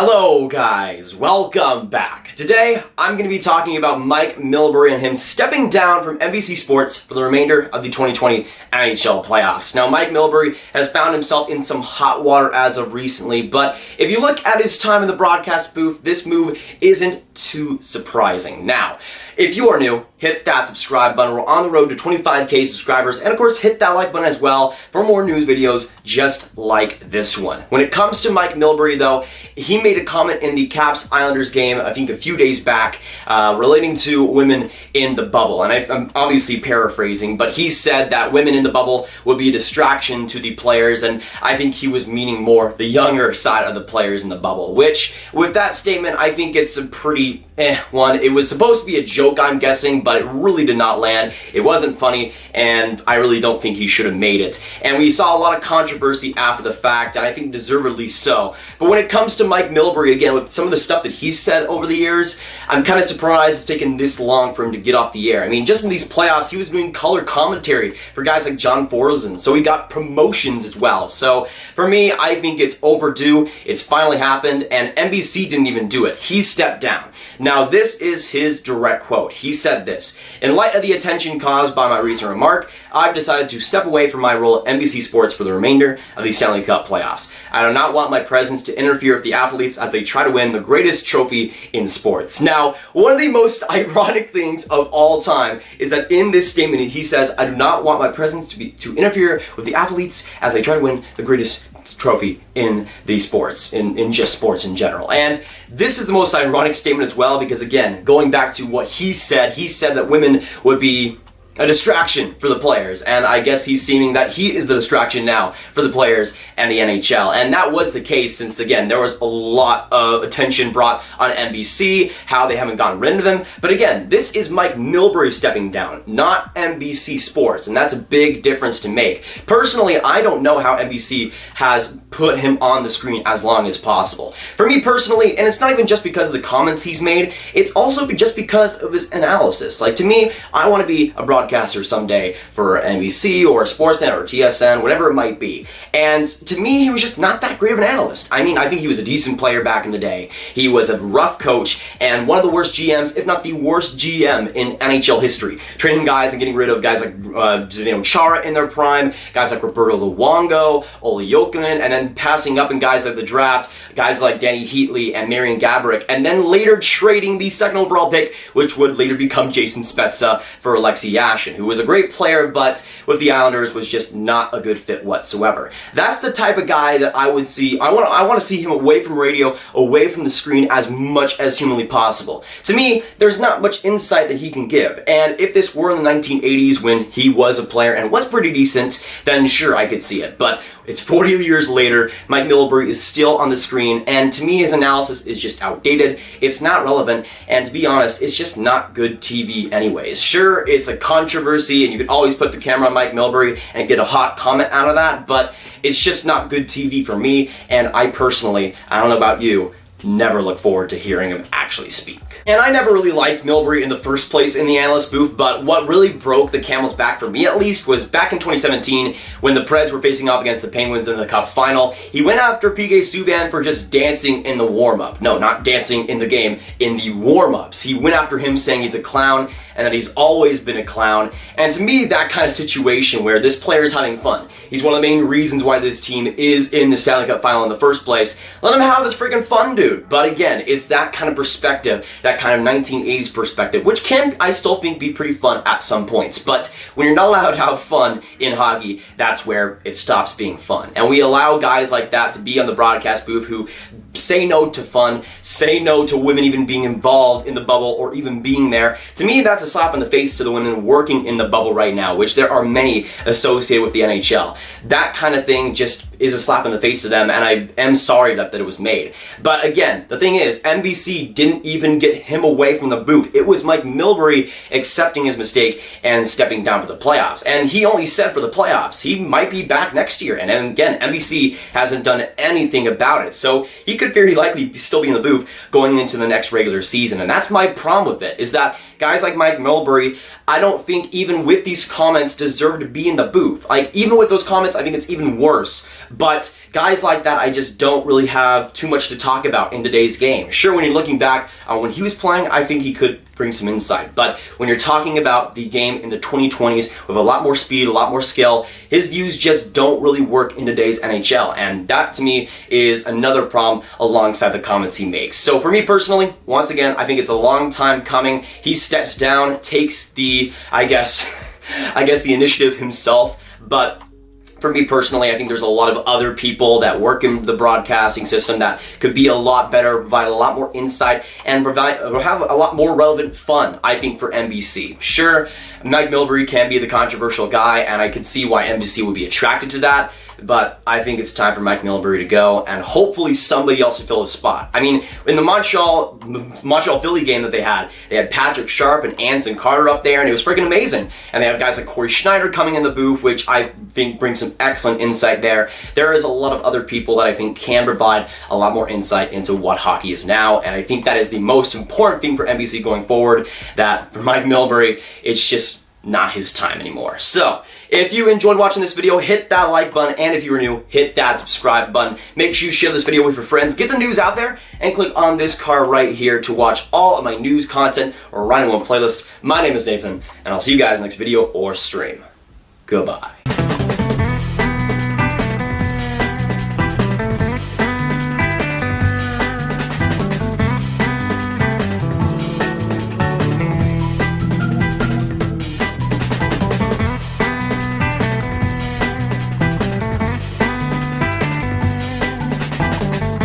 Hello guys, welcome back. Today, I'm going to be talking about Mike Milbury and him stepping down from NBC Sports for the remainder of the 2020 NHL playoffs. Now, Mike Milbury has found himself in some hot water as of recently, but if you look at his time in the broadcast booth, this move isn't too surprising. Now, if you are new, hit that subscribe button. We're on the road to 25k subscribers, and of course, hit that like button as well for more news videos just like this one. When it comes to Mike Milbury, though, he made a comment in the Caps Islanders game, I think a few days back, relating to women in the bubble. And I'm obviously paraphrasing, but he said that women in the bubble would be a distraction to the players, and I think he was meaning more the younger side of the players in the bubble, which, with that statement, I think it's a pretty one. It was supposed to be a joke, I'm guessing, but it really did not land. It wasn't funny, and I really don't think he should have made it. And we saw a lot of controversy after the fact, and I think deservedly so. But when it comes to Mike Milbury, again, with some of the stuff that he's said over the years, I'm kind of surprised it's taken this long for him to get off the air. I mean, just in these playoffs, he was doing color commentary for guys like John Forslund, so he got promotions as well. So for me, I think it's overdue. It's finally happened, and NBC didn't even do it. He stepped down. Now, this is his direct quote. He said this: "In light of the attention caused by my recent remark, I've decided to step away from my role at NBC Sports for the remainder of the Stanley Cup playoffs. I do not want my presence to interfere with the athletes as they try to win the greatest trophy in sports." Now, one of the most ironic things of all time is that in this statement, he says, "I do not want my presence to interfere with the athletes as they try to win the greatest trophy in the sports, in just sports in general." And this is the most ironic statement as well, because again, going back to what he said that women would be a distraction for the players, and I guess he's seeming that he is the distraction now for the players and the NHL. And that was the case, since again, there was a lot of attention brought on NBC, how they haven't gotten rid of them. But again, this is Mike Milbury stepping down, not NBC Sports, and that's a big difference to make. Personally, I don't know how NBC has put him on the screen as long as possible. For me personally, and it's not even just because of the comments he's made, it's also just because of his analysis. Like, to me, I want to be a broadcaster someday for NBC or Sportsnet or TSN, whatever it might be. And to me, he was just not that great of an analyst. I mean, I think he was a decent player back in the day. He was a rough coach and one of the worst GMs, if not the worst GM in NHL history. Training guys and getting rid of guys like Zdeno Chara in their prime, guys like Roberto Luongo, Olli Jokinen, and then passing up in guys like the draft, guys like Danny Heatley and Marian Gaborik, and then later trading the second overall pick, which would later become Jason Spezza, for Alexei Yashin, who was a great player, but with the Islanders was just not a good fit whatsoever. That's the type of guy that I would see. I want to see him away from radio, away from the screen as much as humanly possible. To me, there's not much insight that he can give, and if this were in the 1980s when he was a player and was pretty decent, then sure, I could see it. But it's 40 years later, Mike Milbury is still on the screen, and to me, his analysis is just outdated, it's not relevant, and to be honest, it's just not good TV anyways. Sure, it's a controversy, and you could always put the camera on Mike Milbury and get a hot comment out of that, but it's just not good TV for me, and I personally, I don't know about you, never look forward to hearing him actually speak. And I never really liked Milbury in the first place in the analyst booth, but what really broke the camel's back, for me at least, was back in 2017 when the Preds were facing off against the Penguins in the Cup final. He went after PK Subban for just dancing in the warm-up. No, not dancing in the game, in the warm-ups. He went after him saying he's a clown and that he's always been a clown. And to me, that kind of situation where this player is having fun, he's one of the main reasons why this team is in the Stanley Cup final in the first place. Let him have his freaking fun, dude. But again, it's that kind of perspective, that kind of 1980s perspective, which can, I still think, be pretty fun at some points. But when you're not allowed to have fun in hockey, that's where it stops being fun. And we allow guys like that to be on the broadcast booth who say no to fun, say no to women even being involved in the bubble or even being there. To me, that's a slap in the face to the women working in the bubble right now, which there are many associated with the NHL. That kind of thing just is a slap in the face to them, and I am sorry that it was made. But again, the thing is, NBC didn't even get him away from the booth. It was Mike Milbury accepting his mistake and stepping down for the playoffs. And he only said for the playoffs. He might be back next year. And then again, NBC hasn't done anything about it. So he could very likely still be in the booth going into the next regular season. And that's my problem with it, is that guys like Mike Milbury, I don't think even with these comments deserve to be in the booth. Like, even with those comments, I think it's even worse But guys like that, I just don't really have too much to talk about in today's game. Sure, when you're looking back on when he was playing, I think he could bring some insight. But when you're talking about the game in the 2020s with a lot more speed, a lot more skill, his views just don't really work in today's NHL. And that, to me, is another problem alongside the comments he makes. So for me personally, once again, I think it's a long time coming. He steps down, takes the, I guess the initiative himself. But for me personally, I think there's a lot of other people that work in the broadcasting system that could be a lot better, provide a lot more insight, and have a lot more relevant fun, I think, for NBC. Sure, Mike Milbury can be the controversial guy, and I can see why NBC would be attracted to that, but I think it's time for Mike Milbury to go, and hopefully somebody else to fill his spot. I mean, in the Montreal-Philly game that they had Patrick Sharp and Anson Carter up there, and it was freaking amazing. And they have guys like Corey Schneider coming in the booth, which I think brings some excellent insight there. There is a lot of other people that I think can provide a lot more insight into what hockey is now, and I think that is the most important thing for NBC going forward, that for Mike Milbury, it's just not his time anymore. So, if you enjoyed watching this video, hit that like button, and if you are new, hit that subscribe button. Make sure you share this video with your friends, get the news out there, and click on this card right here to watch all of my news content or Rhino One playlist. My name is Nathan, and I'll see you guys next video or stream. Goodbye.